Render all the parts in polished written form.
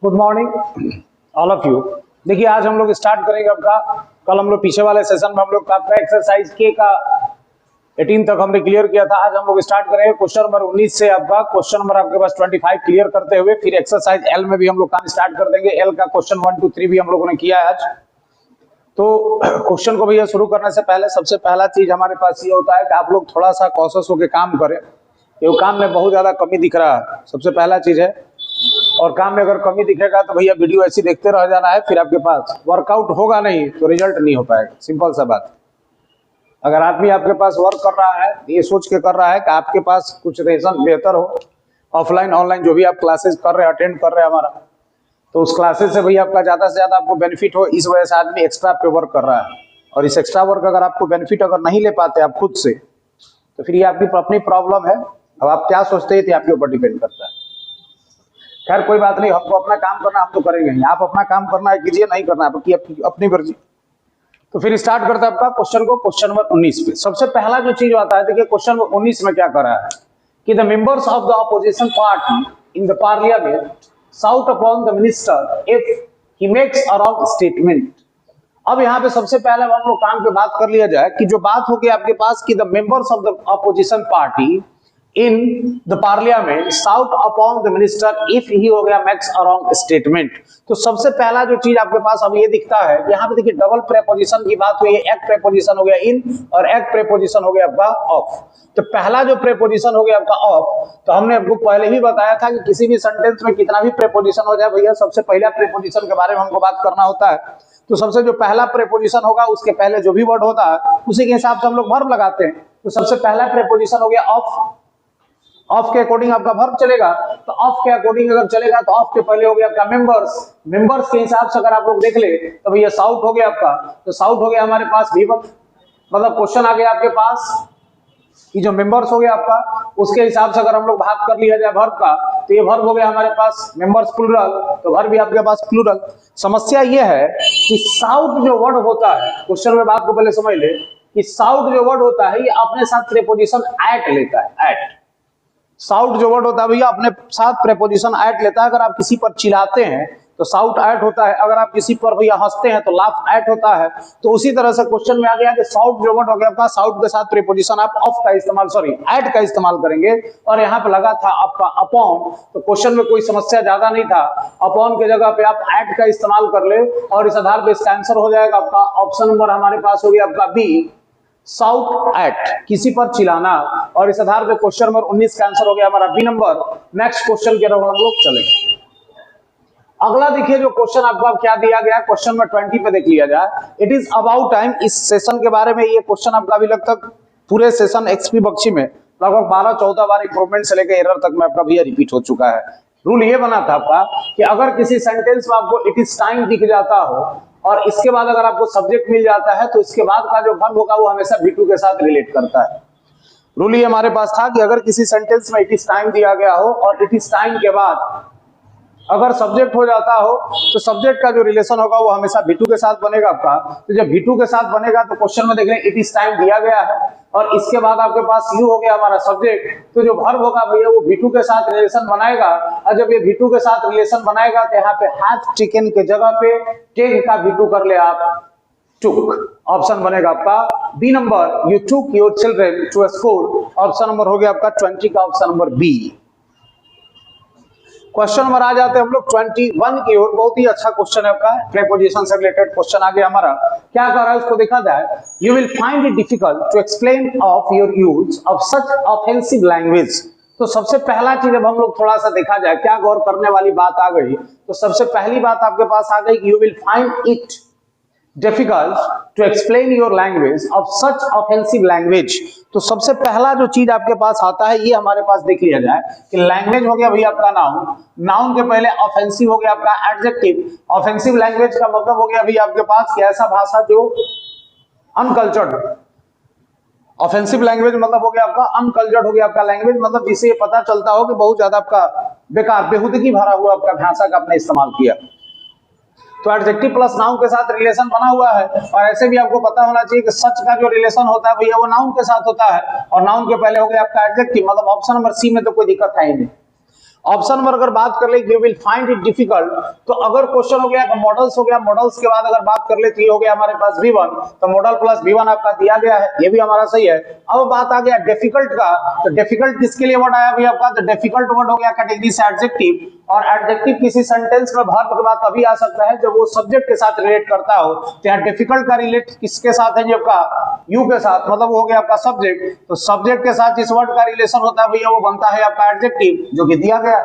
Good morning all of you. देखिए आज हम लोग स्टार्ट करेंगे आपका, कल हम लोग पीछे वाले सेशन में हम लोग आपका एक्सरसाइज के का 18 तक हमने क्लियर किया था। आज हम लोग स्टार्ट करेंगे क्वेश्चन नंबर 19 से आपका क्वेश्चन नंबर आपके पास 25 क्लियर करते हुए फिर एक्सरसाइज एल में भी हम लोग काम स्टार्ट कर देंगे। एल का क्वेश्चन 1 2 3 भी हम लोगों ने किया है आज। तो क्वेश्चन को भैया शुरू करने से पहले सबसे पहला चीज हमारे पास ये होता है कि आप लोग थोड़ा सा कॉशियस होकर काम करें। ये काम में बहुत ज्यादा कमी दिख रहा है, सबसे पहला चीज है। और काम में अगर कमी दिखेगा तो भैया वीडियो ऐसी देखते रह जाना है, फिर आपके पास वर्कआउट होगा नहीं तो रिजल्ट नहीं हो पाएगा। सिंपल सा बात। अगर आदमी आपके पास वर्क कर रहा है ये सोच के कर रहा है कि आपके पास कुछ रीजन बेहतर हो, ऑफलाइन ऑनलाइन जो भी आप क्लासेस कर रहे हैं अटेंड कर रहे हैं हमारा, तो उस क्लासेस से भैया आपका ज्यादा से ज्यादा आपको बेनिफिट हो, इस वजह से आदमी एक्स्ट्रा पे वर्क कर रहा है। और इस एक्स्ट्रा वर्क अगर आपको बेनिफिट अगर नहीं ले पाते आप खुद से तो फिर ये आपकी अपनी प्रॉब्लम है। अब आप क्या सोचते हैं आपके ऊपर डिपेंड करता है। खैर कोई बात नहीं, हमको अपना काम करना हम तो करेंगे ही। आप अपना काम करना है कीजिए, नहीं करना है आपकी अपनी मर्जी। तो फिर स्टार्ट करते हैं आपका क्वेश्चन को, क्वेश्चन नंबर 19 पे। सबसे पहला जो चीज आता है, देखिए क्वेश्चन नंबर 19 में क्या कर रहा है कि the members of the opposition party in the parliament shout upon the minister if he makes a wrong statement. अब यहाँ पे सबसे पहले हम लोग काम पे बात कर लिया जाए कि जो बात होगी आपके पास कि the members of the opposition party in the parliament shout upon the minister if he हो गया मेक्स अ रॉन्ग स्टेटमेंट। तो सबसे पहला जो चीज आपके पास अब ये दिखता है, यहाँ पे देखिए डबल प्रेपोजिशन की बात हुई है। एक प्रेपोजिशन हो गया इन और एक प्रेपोजिशन हो गया आपका ऑफ। तो पहला जो प्रेपोजिशन हो गया आपका ऑफ, तो हमने आपको पहले ही बताया था कि किसी भी सेंटेंस में कितना भी प्रेपोजिशन हो जाए भैया, सबसे पहला प्रेपोजिशन के बारे में हमको बात करना होता है। तो सबसे जो पहला प्रेपोजिशन होगा उसके पहले जो भी वर्ड होता है उसी के हिसाब से हम लोग वर्ब लगाते हैं। तो सबसे पहला प्रेपोजिशन हो गया ऑफ। ऑफ के अकॉर्डिंग आपका वर्ब चलेगा, तो ऑफ के अकॉर्डिंग अगर चलेगा तो ऑफ के पहले हो गया आपका मेंबर्स। मेंबर्स के हिसाब से अगर आप लोग देख ले तो भैया साउट हो गया आपका। तो साउट हो गया हमारे पास V1, मतलब क्वेश्चन आ गया आपके पास कि जो मेंबर्स हो गया आपका उसके हिसाब से अगर हम लोग भाग कर लिया जाए वर्ब का, तो ये वर्ब हो गया हमारे पास मेंबर्स प्लूरल, तो वर्ब भी आपके पास प्लूरल। समस्या ये है कि साउट जो वर्ड होता है, क्वेश्चन में बात को पहले समझ ले कि साउट जो वर्ड होता है ये अपने साथ प्रेपोजिशन एट लेता है। एट साउट जो वर्ड होता है भैया अपने साथ प्रेपोजिशन एट लेता है। अगर आप किसी पर चिल्लाते हैं तो साउट एट होता है, अगर आप किसी पर भैया हंसते हैं तो लाफ एट होता है। तो उसी तरह से क्वेश्चन में आ गया कि साउट जो वर्ड हो गया आपका, साउट के साथ प्रेपोजिशन आप ऑफ का इस्तेमाल एट का इस्तेमाल करेंगे। और यहाँ पे लगा था आपका अपॉन, तो क्वेश्चन में कोई समस्या ज्यादा नहीं था। अपॉन के जगह पे आप एट का इस्तेमाल कर ले और इस आधार पे इसका आंसर हो जाएगा आपका ऑप्शन नंबर हमारे पास हो गया आपका बी, साउट एट, किसी पर चिल्लाना। और इस आधार पे क्वेश्चन नंबर 19 का आंसर हो गया हमारा बी नंबर। नेक्स्ट क्वेश्चन की तरफ हम लोग चलेंगे। अगला देखिए जो क्वेश्चन आपको क्या दिया गया, क्वेश्चन नंबर 20 पे देख लिया जाए। It is about time. इस सेशन के बारे में ये क्वेश्चन आपका अभी लगभग पूरे सेशन एक्सपी बख्शी में लगभग 12-14 बार इंप्रूवमेंट से लेकर एरर तक में आपका भैया रिपीट हो चुका है। रूल ये बना था आपका कि अगर किसी सेंटेंस में आपको इट इज टाइम दिख जाता हो और इसके बाद अगर आपको सब्जेक्ट मिल जाता है तो इसके बाद का जो वर्ब होगा वो हमेशा V2 के साथ रिलेट करता है। रूल ये हमारे पास था कि अगर किसी सेंटेंस में इट इज टाइम दिया गया हो और इट इज टाइम के बाद अगर सब्जेक्ट हो जाता हो तो सब्जेक्ट का जो रिलेशन होगा वो हमेशा V2 के साथ बनेगा आपका। तो जब V2 के साथ बनेगा तो क्वेश्चन में देख रहे हैं इट इज टाइम दिया गया है और इसके बाद आपके पास यू हो गया हमारा सब्जेक्ट, तो जो वर्ब होगा भैया वो V2 के साथ रिलेशन बनाएगा। और जब ये V2 के साथ रिलेशन बनाएगा तो यहाँ पे हैव टेकन के जगह पे टेक का V2 कर ले आप टुक। ऑप्शन बनेगा आपका B number, you took your children to school. Option number हो गया आपका 20 का option number B. Question number आ जाते हैं हम लोग 21 की ओर। बहुत ही अच्छा क्वेश्चन है आपका, प्रेपोजिशन से रिलेटेड क्वेश्चन आ गया हमारा। क्या कर रहा है उसको देखा जाए। You will find it difficult to explain of your use of such offensive language. तो सबसे पहला चीज अब हम लोग थोड़ा सा देखा जाए, क्या गौर करने वाली बात आ गई। तो सबसे पहली बात आपके पास आ गई कि you will find it difficult to explain your language of such offensive language. तो सबसे पहला जो चीज आपके पास आता है ये हमारे पास देख लिया जाए कि लैंग्वेज हो गया भैया आपका नाउन, नाउन के पहले ऑफेंसिव हो गया आपका एडजेक्टिव। ऑफेंसिव लैंग्वेज का मतलब हो गया भैया आपके पास कि ऐसा भाषा जो अनकल्चर्ड। ऑफेंसिव लैंग्वेज मतलब हो गया आपका अनकल्चर्ड हो गया आपका लैंग्वेज, मतलब जिसे ये पता चलता हो कि बहुत ज्यादा आपका बेकार बेहुदगी भरा हुआ आपका भाषा का आपने इस्तेमाल किया। तो एडजेक्टिव प्लस नाउन के साथ रिलेशन बना हुआ है। और ऐसे भी आपको पता होना चाहिए कि सच का जो रिलेशन होता है भैया वो नाउन के साथ होता है और नाउन के पहले हो गया आपका एडजेक्टिव, मतलब ऑप्शन नंबर सी में तो कोई दिक्कत है ही नहीं। ऑप्शन नंबर अगर बात कर ले you will find it difficult, तो अगर क्वेश्चन हो गया मॉडल्स हो गया, मॉडल्स के बाद अगर बात कर ले तो ये हो गया हमारे पास V1, तो मॉडल प्लस V1 आपका दिया गया है, ये भी हमारा सही है। अब बात आ गया डिफिकल्ट का, तो डिफिकल्ट किसके लिए वर्ड आया भैया आपका, तो डिफिकल्ट वर्ड हो गया कैटेगरी से एडजेक्टिव, और एडजेक्टिव किसी सेंटेंस में वर्ब के बाद तभी आ सकता है जब वो सब्जेक्ट के साथ रिलेट करता हो। तो यहाँ डिफिकल्ट का रिलेट किसके साथ है जी आपका, यू के साथ, मतलब वो हो गया आपका सब्जेक्ट, तो सब्जेक्ट के साथ जिस वर्ड का रिलेशन होता है भैया वो बनता है आपका एडजेक्टिव, जो कि दिया गया।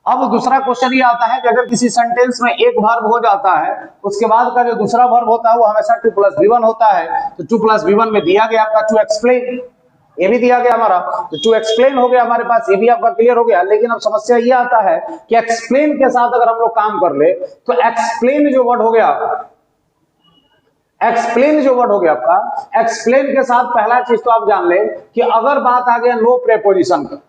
अब दूसरा क्वेश्चन ये आता है कि अगर किसी सेंटेंस में एक वर्ब हो जाता है, उसके बाद का जो दूसरा वर्ब होता है वो हमेशा 2 + V1 होता है, तो 2 + V1 में दिया गया आपका टू एक्सप्लेन, ये भी दिया गया हमारा, तो टू एक्सप्लेन हो गया हमारे पास, ये भी आपका क्लियर हो गया। लेकिन अब समस्या ये आता है कि एक्सप्लेन के साथ अगर हम लोग काम कर ले, तो एक्सप्लेन जो वर्ड हो गया, एक्सप्लेन जो वर्ड हो गया आपका, एक्सप्लेन के साथ पहला चीज तो आप जान ले कि अगर बात आ गया नो प्रेपोजिशन का,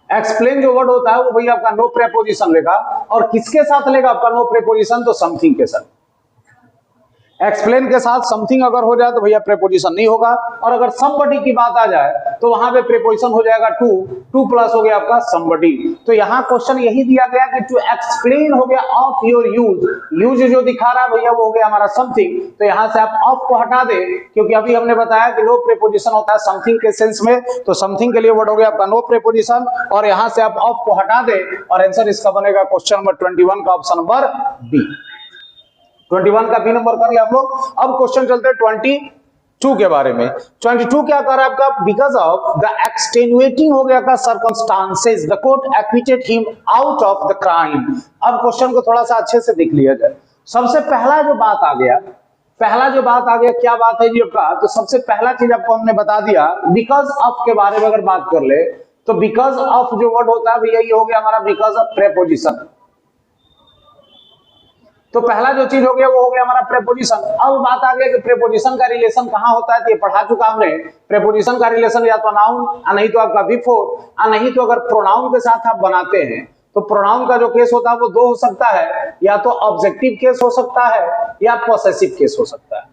एक्सप्लेन जो वर्ड होता है वो भैया आपका नो प्रेपोजिशन लेगा, और किसके साथ लेगा आपका नो प्रेपोजिशन, तो समथिंग के साथ। एक्सप्लेन के साथ समथिंग अगर हो जाए तो भैया प्रेपोजिशन नहीं होगा, और अगर समबडी की बात आ जाए तो वहां पे प्रेपोजिशन हो जाएगा टू प्लस हो गया आपका समबडी। तो यहाँ क्वेश्चन यही दिया गया कि टू एक्सप्लेन हो गया ऑफ योर यूज जो दिखा रहा है भैया वो हो गया हमारा समथिंग, तो यहाँ से आप ऑफ को हटा दे, क्योंकि अभी हमने बताया कि नो प्रेपोजिशन होता है समथिंग के सेंस में, तो समथिंग के लिए वर्ड हो गया आपका नो प्रेपोजिशन, और यहाँ से आप ऑफ को हटा दे, और आंसर इसका बनेगा क्वेश्चन नंबर 21 का ऑप्शन नंबर बी। 21 का बी नंबर कर लिया हम लोग। अब क्वेश्चन चलते हैं 22 के बारे में। 22 क्या कर रहा है आपका, बिकॉज ऑफ द एक्सटेनुएटिंग हो गया का circumstances the court acquitted him out of the crime. अब क्वेश्चन को थोड़ा सा अच्छे से देख लिया जाए। सबसे पहला जो बात आ गया, क्या बात है जी आपका, तो सबसे पहला चीज आपको हमने बता दिया बिकॉज ऑफ के बारे में अगर बात कर ले, तो बिकॉज ऑफ जो वर्ड होता है भैया ये हो गया हमारा बिकॉज ऑफ प्रेपोजिशन, तो पहला जो चीज हो गया वो हो गया हमारा प्रेपोजिशन। अब बात आ गया कि प्रेपोजिशन का रिलेशन कहां होता है, तो ये पढ़ा चुका हमने। प्रेपोजिशन का रिलेशन या तो नाउन, नहीं तो आपका बिफोर, नहीं तो अगर प्रोनाउन के साथ आप बनाते हैं, तो प्रोनाउन का जो केस होता है वो दो हो सकता है, या तो ऑब्जेक्टिव केस हो सकता है या पॉसेसिव केस हो सकता है।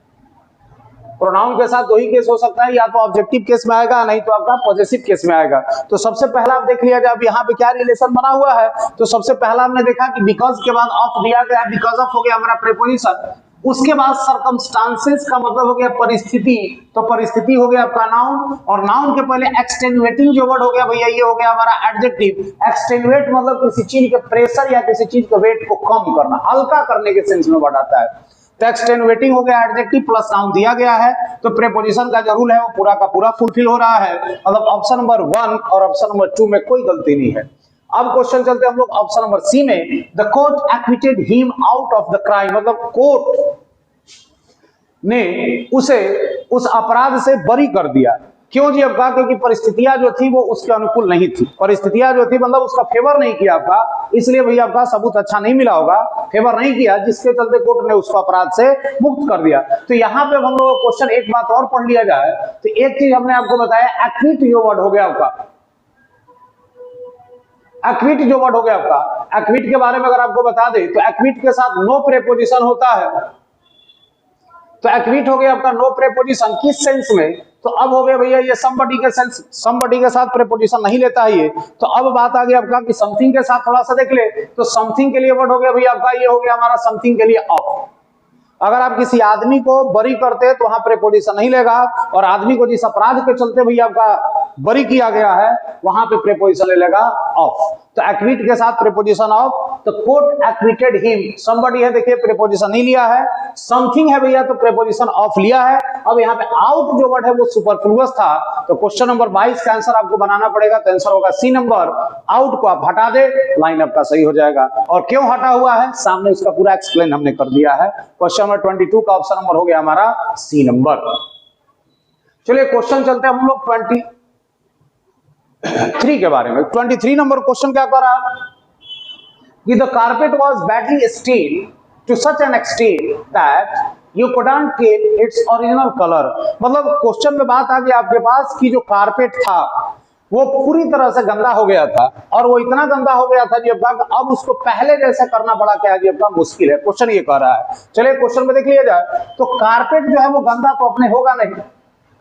प्रोनाउन के साथ दो ही केस हो सकता है, या तो ऑब्जेक्टिव केस में आएगा, नहीं तो आपका पॉसेसिव केस में आएगा। तो सबसे पहला आप देख लिया जाए अब यहाँ पे क्या रिलेशन बना हुआ है, तो सबसे पहला हमने देखा कि बिकॉज के बाद ऑफ दिया गया, बिकॉज ऑफ हो गया हमारा प्रेपोजिशन। उसके बाद सर्कमस्टांसेस का मतलब हो गया परिस्थिति, तो परिस्थिति हो गया आपका नाउन, और नाउन के पहले एक्सटेनुएटिंग जो वर्ड हो गया भैया ये हो गया हमारा एडजेक्टिव। एक्सटेनुएट मतलब किसी चीज के प्रेशर या किसी चीज के वेट को कम करना, हल्का करने के सेंस में वर्ड आता है। तो एक्सटेनुएटिंग हो गया एडजेक्टिव प्लस नाउन दिया गया है, तो प्रेपोजिशन का जो रूल है वो पूरा का पूरा फुलफिल हो रहा है, मतलब ऑप्शन नंबर 1 और ऑप्शन नंबर 2 में कोई गलती नहीं है। अब क्वेश्चन चलते हैं हम लोग ऑप्शन नंबर सी में। The court acquitted him out of the crime, मतलब कोर्ट ने उसे उस अपराध से बरी कर दिया। क्यों जी आपका, क्योंकि परिस्थितियां जो थी वो उसके अनुकूल नहीं थी, परिस्थितियां जो थी मतलब उसका फेवर नहीं किया आपका, इसलिए भैया आपका सबूत अच्छा नहीं मिला होगा, फेवर नहीं किया, जिसके चलते कोर्ट ने उसको अपराध से मुक्त कर दिया। तो यहाँ पे हम लोग क्वेश्चन एक बात और पढ़ लिया जाए, तो एक चीज हमने आपको बताया एक्विट जो वर्ड हो गया आपका, एक्विट जो वर्ड हो गया आपका, एक्विट के बारे में अगर आपको बता दे तो एक्विट के साथ नो प्रेपोजिशन होता है, तो एक्विट हो गया आपका नो प्रेपोजिशन किस सेंस में, तो अब हो गया भैया ये समबडी के सेंस, समबडी के साथ प्रेपोजिशन नहीं लेता है ये। तो अब बात आ गई आपका कि समथिंग के साथ थोड़ा सा देख ले, तो समथिंग के लिए वर्ड हो गया भैया आपका ये हो गया हमारा समथिंग के लिए ऑफ। अगर आप किसी आदमी को बरी करते हैं तो वहां प्रेपोजिशन नहीं लेगा, और आदमी को जिस अपराध के चलते भैया आपका बरी किया गया है वहां पे प्रेपोजिशन ले लेगा ऑफ। तो एक्विट के साथ प्रेपोजिशन ऑफ, तो कोर्ट एक्विटेड हिम, समबडी है देखिए प्रेपोजिशन नहीं लिया है, समथिंग है भैया तो प्रेपोजिशन ऑफ लिया है। अब यहाँ पे आउट जो वर्ड है वो सुपरफ्लुअस था, तो क्वेश्चन नंबर 22 का आंसर आपको बनाना पड़ेगा, तो आंसर होगा सी नंबर। आउट को आप हटा दे, लाइन आपका सही हो जाएगा। और क्यों हटा हुआ है सामने उसका पूरा एक्सप्लेन हमने कर दिया है। क्वेश्चन नंबर 22 का ऑप्शन नंबर हो गया हमारा सी नंबर। चलिए क्वेश्चन चलते हैं हम लोग 23 के बारे में। 23 नंबर क्वेश्चन क्या कर रहा है कि the carpet was badly stained to such an extent that you couldn't tell its original colour. मतलब क्वेश्चन में बात आ गई आपके पास कि जो कारपेट था वो पूरी तरह से गंदा हो गया था, और वो इतना गंदा हो गया था जी अब उसको पहले जैसे करना बड़ा क्या जी आपका मुश्किल है, क्वेश्चन ये कह रहा है। चलिए क्वेश्चन में देख लिया जाए, तो कारपेट जो है वो गंदा तो अपने होगा नहीं,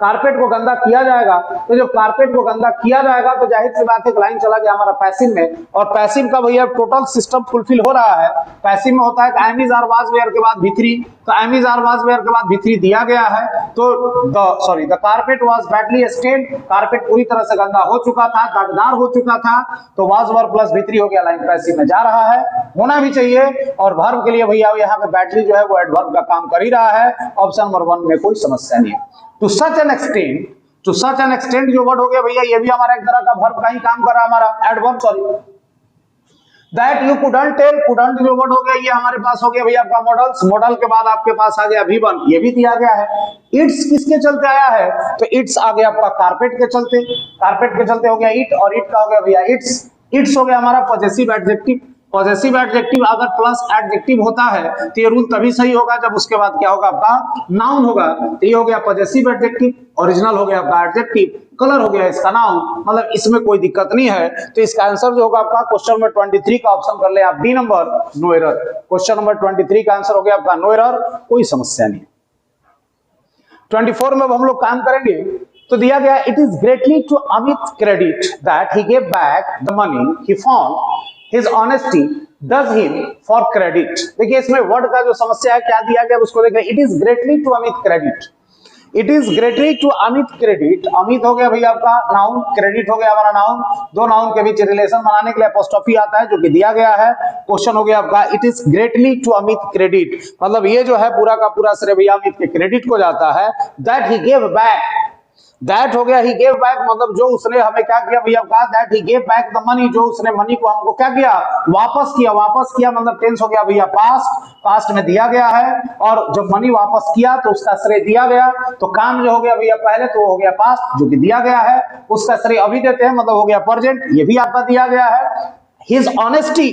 कारपेट को गंदा किया जाएगा, तो जब कारपेट को गंदा किया जाएगा तो जाहिर सी बात है लाइन चला गया हमारा पैसिव में, और पैसिव का भैया टोटल सिस्टम फुलफिल हो रहा है। पैसिव में होता है कि am is are was were के बाद V3, तो am is are was were के बाद V3 दिया गया है, तो the carpet was badly stained, carpet पूरी तरह से गंदा हो चुका था, दागदार हो चुका था, तो वाज वर प्लस V3 हो गया, लाइन पैसिव में जा रहा है, होना भी चाहिए। और वर्ब के लिए भैया यहाँ पे बैटरी जो है वो एडवर्ब का काम कर ही रहा है। ऑप्शन नंबर 1 में कोई समस्या नहीं है। टू सच एन एक्सटेंट जो वर्ड हो गया भैया ये भी हमारा एक तरह का वर्ब का ही काम कर रहा है, हमारा adverb, sorry. That you couldn't tell, couldn't जो वर्ड हो गया ये हमारे पास हो गया भैया आपका मॉडल्स, मॉडल के बाद आपके पास आ गया V1, ये भी दिया गया है। इट्स किसके चलते आया है, तो इट्स आ गया आपका कारपेट के चलते, कारपेट के चलते हो गया इट, और इट का हो गया भैया इट्स। इट्स हो गया हमारा पॉजेसिव एडजेक्टिव, पॉजेसिव एडजेक्टिव अगर प्लस एडजेक्टिव होता है तो ये रूल तभी सही होगा जब उसके बाद क्या होगा आपका नाउन होगा, तो ये हो गया पॉजेसिव एडजेक्टिव, ओरिजिनल हो गया आपका एडजेक्टिव, कलर हो गया इसका नाउन, मतलब इसमें कोई दिक्कत नहीं है। तो इसका आंसर जो होगा आपका क्वेश्चन नंबर 23 का ऑप्शन कर ले आप B number, no error. Question number 23 का आंसर हो गया आपका नो एरर, कोई समस्या नहीं। 24 में हम लोग काम करेंगे, तो दिया गया it is greatly to Amit credit that he gave back the money he found His honesty does him for credit। देखिए इसमें वर्ड का जो समस्या है क्या दिया गया उसको देख रहे हैं। It is greatly to Amit credit, it is greatly to Amit credit, Amit हो गया भैया आपका नाउन, क्रेडिट हो गया हमारा नाउन, दो नाउन के बीच रिलेशन बनाने के लिए अपोस्ट्रोफी आता है जो कि दिया गया है। क्वेश्चन हो गया आपका it is greatly to Amit credit, मतलब ये जो है पूरा का पूरा श्रेय भैया अमित के क्रेडिट को जाता है। That he gave back, that हो गया ही गेव बैक, मतलब जो उसने हमें क्या किया भैया कहा, that he gave back the money, जो उसने मनी को हमको क्या किया, वापस किया। वापस किया मतलब टेंस हो गया भैया पास्ट, पास्ट में दिया गया है, और जब मनी वापस किया तो उसका श्रेय दिया गया, तो काम जो हो गया भैया पहले तो हो गया पास्ट जो कि दिया गया है, उसका श्रेय अभी देते हैं मतलब हो गया प्रेजेंट, ये भी आपका दिया गया है। हिज ऑनेस्टी,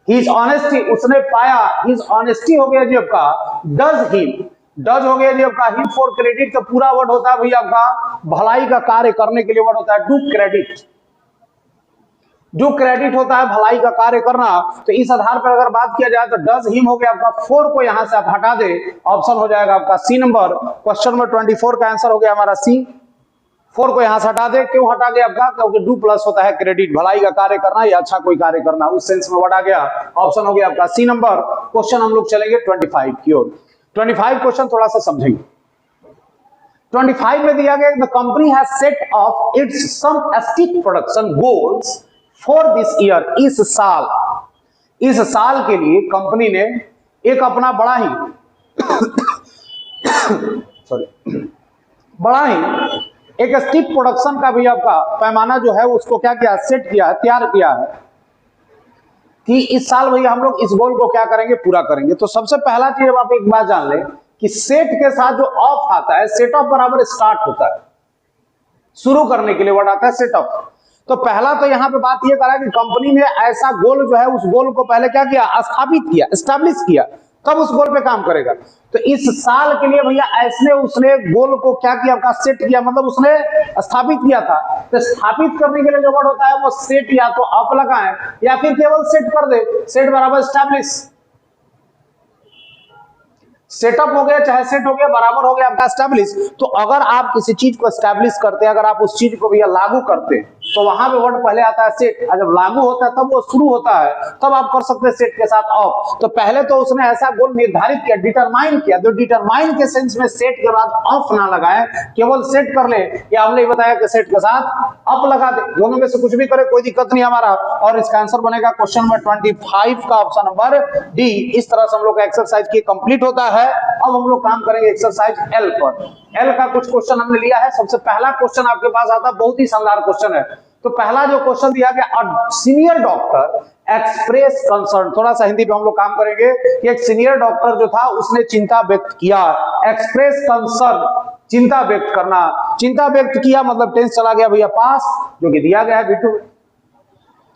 हिज ऑनेस्टी उसने पाया, हिज ऑनेस्टी हो गया जी आपका डज हिम, डज हो गया जी आपका हिम फॉर क्रेडिट का पूरा वर्ड होता है भैया आपका भलाई का कार्य करने के लिए वर्ड होता है डू क्रेडिट, डू क्रेडिट होता है भलाई का कार्य करना। तो इस आधार पर अगर बात किया जाए तो डज हिम हो गया आपका, फोर को यहां से आप हटा दे, ऑप्शन हो जाएगा आपका सी नंबर। क्वेश्चन नंबर 24 का आंसर हो गया हमारा सी, फोर को यहां से हटा दे। क्यों हटा गया आपका, क्योंकि डू प्लस होता है क्रेडिट, भलाई का कार्य करना या अच्छा कोई कार्य करना, उस सेंस में वर्ड आ गया, ऑप्शन हो गया आपका सी नंबर। क्वेश्चन हम लोग चलेंगे 25 की ओर। 25 क्वेश्चन थोड़ा सा समझेंगे। 25 में दिया गया the company has set off its some stick production goals for this year, इस साल के लिए कंपनी ने एक अपना बड़ा ही सॉरी बड़ा ही एक स्टिक प्रोडक्शन का भी आपका पैमाना जो है उसको क्या किया, सेट किया है, तैयार किया है कि इस साल भैया हम लोग इस गोल को क्या करेंगे, पूरा करेंगे। तो सबसे पहला चीज आप एक बात जान ले कि सेट के साथ जो ऑफ आता है, सेट ऑफ बराबर स्टार्ट होता है, शुरू करने के लिए वर्ड आता है सेट ऑफ। तो पहला तो यहां पे बात यह करा कि कंपनी ने ऐसा गोल जो है उस गोल को पहले क्या किया, स्थापित किया, एस्टैब्लिश किया, कब उस गोल पे काम करेगा। तो इस साल के लिए भैया ऐसने उसने गोल को क्या किया, आपका सेट किया, मतलब उसने स्थापित किया था। तो स्थापित करने के लिए जो वर्ड होता है वो सेट, या तो अप लगाएं या फिर केवल सेट कर दे, सेट बराबर एस्टैब्लिश। सेटअप हो गया चाहे सेट हो गया बराबर हो गया आपका एस्टैब्लिश। तो अगर आप किसी चीज को एस्टैब्लिश करते हैं, अगर आप उस चीज को भैया लागू करते हैं तो वहां पे वर्ड पहले आता है सेट, और जब लागू होता है तब वो शुरू होता है, तब आप कर सकते हैं सेट के साथ ऑफ। तो पहले तो उसने ऐसा गोल निर्धारित किया, डिटरमाइन किया, तो डिटरमाइन के सेंस में सेट के बाद ऑफ ना लगाए, केवल सेट कर ले, या हमने बताया कि सेट के साथ अप लगा दे, दोनों में से कुछ भी करे कोई दिक्कत नहीं हमारा। और इसका आंसर बनेगा क्वेश्चन नंबर 25 का ऑप्शन नंबर डी। इस तरह से हम लोग का एक्सरसाइज की कंप्लीट होता है। अब हम लोग काम करेंगे एक्सरसाइज एल पर। एल का कुछ क्वेश्चन हमने लिया है। सबसे पहला क्वेश्चन आपके पास आता है, बहुत ही शानदार क्वेश्चन है। तो पहला जो क्वेश्चन दिया गया, सीनियर डॉक्टर एक्सप्रेस कंसर्न, थोड़ा सा हिंदी पे हम लोग काम करेंगे कि एक सीनियर डॉक्टर जो था उसने चिंता व्यक्त किया, एक्सप्रेस कंसर्न, चिंता व्यक्त करना, चिंता व्यक्त किया मतलब टेंस चला गया भैया पास, जो कि दिया गया है बिटू।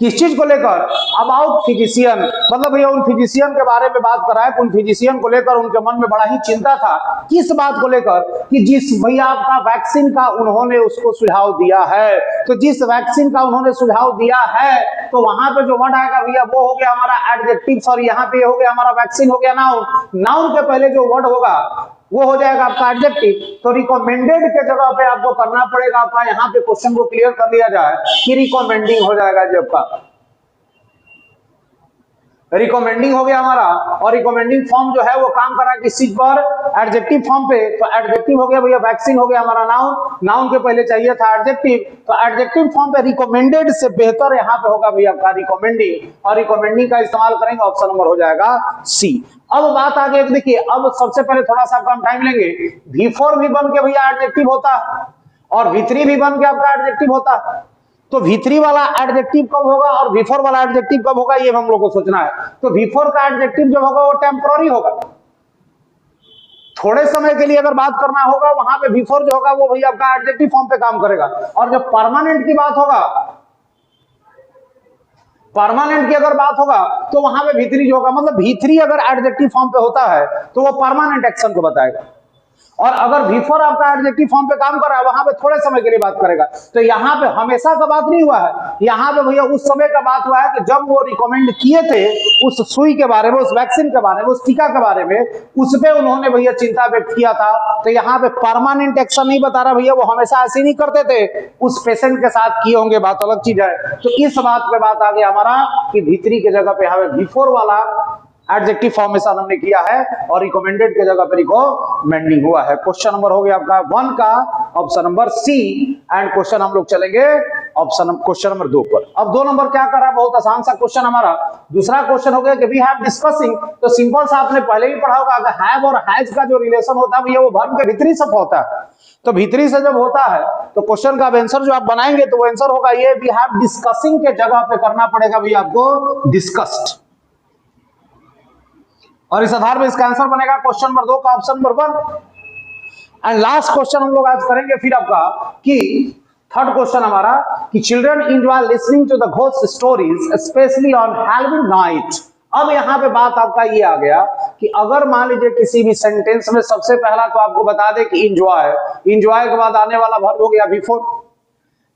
किस चीज को लेकर, अबाउट फिजिशियन, मतलब भैया उन फिजिशियन के बारे में बात कर रहा है, उन फिजिशियन को लेकर उनके मन में बड़ा ही चिंता था। किस बात को लेकर, कि जिस भैया आपका वैक्सीन का उन्होंने उसको सुझाव दिया है। तो जिस वैक्सीन का उन्होंने सुझाव दिया है, तो वहां पे जो वर्ड आएगा भैया वो हो गया हमारा एडजेक्टिव, सॉरी यहाँ पे हो गया हमारा वैक्सीन हो गया नाउन। नाउन के पहले जो वर्ड होगा वो हो जाएगा आपका एडजेक्टिव। तो रिकमेंडेड के जगह पे आपको करना पड़ेगा आपका, यहाँ पे क्वेश्चन को क्लियर कर लिया जाए कि रिकमेंडिंग हो जाएगा जब का, रिकमेंडिंग हो गया हमारा। और रिकमेंडिंग फॉर्म जो है वो काम कर रहा है किस चीज पर, एडजेक्टिव फॉर्म पे। तो एडजेक्टिव हो गया भैया, वैक्सीन हो गया हमारा नाउन, नाउन के पहले चाहिए था एडजेक्टिव, तो एडजेक्टिव फॉर्म पे रिकमेंडेड से बेहतर यहाँ पे होगा भैया आपका रिकमेंडिंग, और रिकमेंडिंग का इस्तेमाल करेंगे, ऑप्शन नंबर हो जाएगा सी। अब बात आगे देखिए, अब सबसे पहले थोड़ा सा आपका हम टाइम लेंगे। V4 भी बन के भैया एडजेक्टिव होता है और V3 भी बन के आपका एडजेक्टिव होता है। तो V3 वाला एडजेक्टिव कब होगा और V4 वाला एडजेक्टिव कब होगा, ये हम लोग को सोचना है। तो V4 का एडजेक्टिव जो होगा वो टेम्पररी होगा, थोड़े समय के लिए अगर बात करना होगा वहां पे V4 जो होगा वो भैया आपका एडजेक्टिव फॉर्म पे काम करेगा। और जब परमानेंट की बात होगा, परमानेंट की अगर बात होगा तो वहां पे V3 जो होगा, मतलब V3 अगर एडजेक्टिव फॉर्म पे होता है तो वो परमानेंट एक्शन को बताएगा, और अगर V4 आपका एडजेक्टिव फॉर्म पे काम कर रहा है वहां पे थोड़े समय के लिए बात करेगा। तो यहाँ पे हमेशा का बात नहीं हुआ है, यहाँ पे भैया उस समय का बात हुआ है कि जब वो रिकमेंड किए थे उस सुई के बारे में, उस वैक्सीन के बारे में, उस टीका के बारे में, उस पे उन्होंने भैया चिंता व्यक्त किया था। तो यहाँ पे परमानेंट एक्शन नहीं बता रहा भैया, वो हमेशा ऐसे नहीं करते थे, उस पेशेंट के साथ किए होंगे, बात अलग चीज है। तो इस बात पे बात आ गया हमारा कि V3 के जगह पे यहाँ पे V4 वाला एडजेक्टिव फॉर्मेशन हमने किया है और रिकमेंडेड के जगह पे रिकमेंडिंग हुआ है। क्वेश्चन नंबर हो गया आपका 1 का option number C. And question हम लोग चलेंगे क्वेश्चन नंबर 2 पर। अब 2 नंबर क्या कर रहा है, बहुत आसान सा क्वेश्चन हमारा। दूसरा क्वेश्चन हो गया कि वी हैव डिस्कसिंग, तो सिंपल सा आपने पहले ही पढ़ा होगा कि हैव और हैज का जो रिलेशन होता है भैया वो वर्ब के भीतरी सब होता है। तो भीतरी से जब होता है तो क्वेश्चन का आंसर जो आप बनाएंगे तो वो आंसर होगा ये, वी हैव डिस्कसिंग के जगह पे करना पड़ेगा भैया आपको डिस्कस्ड, और इस आधार पर इसका आंसर बनेगा क्वेश्चन नंबर 2 का option number 1। And last question हम लोग आज करेंगे फिर आपका कि थर्ड क्वेश्चन हमारा कि children enjoy listening to the ghost stories specially on Halloween night. अब यहाँ पे बात आपका ये आ गया कि अगर मान लीजिए किसी भी सेंटेंस में सबसे पहला तो आपको बता दे कि एंजॉय, एंजॉय के बाद आने वाला वर्ब हो गया V4,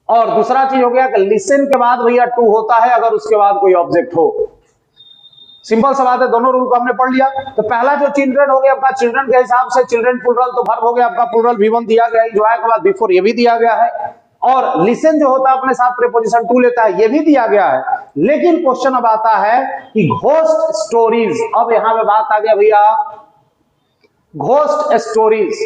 और दूसरा चीज हो गया कि लिसन के बाद भैया टू होता है अगर उसके बाद कोई ऑब्जेक्ट हो। सिंपल सा बात है, दोनों रूल को हमने पढ़ लिया। तो पहला जो चिल्ड्रन हो गया आपका, चिल्ड्रन के हिसाब से चिल्ड्रन प्लूरल, तो वर्ब हो गया आपका प्लूरल V1 दिया गया, एंजॉय के बाद V4 ये भी दिया गया है, और लिसन जो होता है अपने साथ प्रीपोजिशन टू लेता है, ये भी दिया गया है। लेकिन क्वेश्चन अब आता है कि घोस्ट स्टोरीज, अब यहां पे बात आ गया भैया घोस्ट स्टोरीज,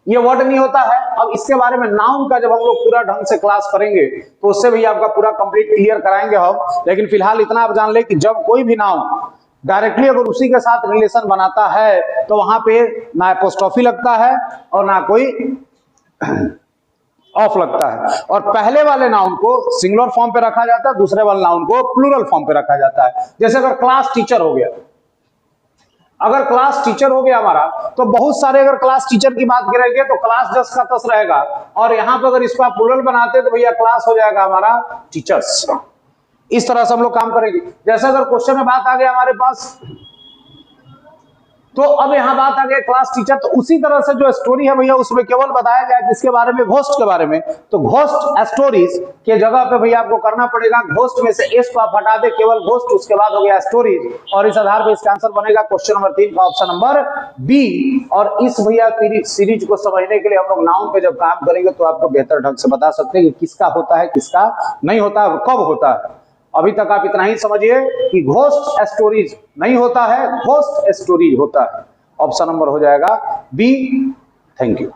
ये वर्ड नहीं होता है। अब इसके बारे में नाउन का जब हम लोग पूरा ढंग से क्लास करेंगे तो उससे भी आपका पूरा कंप्लीट क्लियर कराएंगे हम। लेकिन फिलहाल इतना आप जान ले कि जब कोई भी नाउन डायरेक्टली अगर उसी के साथ रिलेशन बनाता है तो वहां पे ना एपोस्ट्रोफी लगता है और ना कोई ऑफ लगता है, और पहले वाले नाउन को सिंगुलर फॉर्म पे रखा जाता है, दूसरे वाले नाउन को प्लूरल फॉर्म पे रखा जाता है। जैसे अगर क्लास टीचर हो गया, अगर क्लास टीचर हो गया हमारा, तो बहुत सारे अगर क्लास टीचर की बात करेंगे तो क्लास 10 का 10 रहेगा, और यहां पर अगर इसको आप प्लूरल बनाते तो भैया क्लास हो जाएगा हमारा टीचर्स। इस तरह से हम लोग काम करेंगे। जैसे अगर क्वेश्चन में बात आ गया हमारे पास, तो अब यहां बात आ गई क्लास टीचर, तो उसी तरह से जो स्टोरी है भैया उसमें केवल बताया गया किसके बारे में, घोस्ट के बारे में। तो घोस्ट स्टोरीज के जगह पे भैया आपको करना पड़ेगा, घोस्ट में से एस को आप हटा दे, केवल घोस्ट, उसके बाद हो गया स्टोरीज, और इस आधार पे इसका आंसर बनेगा क्वेश्चन नंबर 3 का ऑप्शन नंबर बी। और इस भैया सीरीज को समझने के लिए हम लोग नाउन पे जब काम करेंगे तो आपको बेहतर ढंग से बता सकते हैं कि किसका होता है, किसका नहीं होता है, कब होता है। अभी तक आप इतना ही समझिए कि घोस्ट स्टोरीज नहीं होता है, घोस्ट स्टोरीज होता है। ऑप्शन नंबर हो जाएगा बी। Thank you.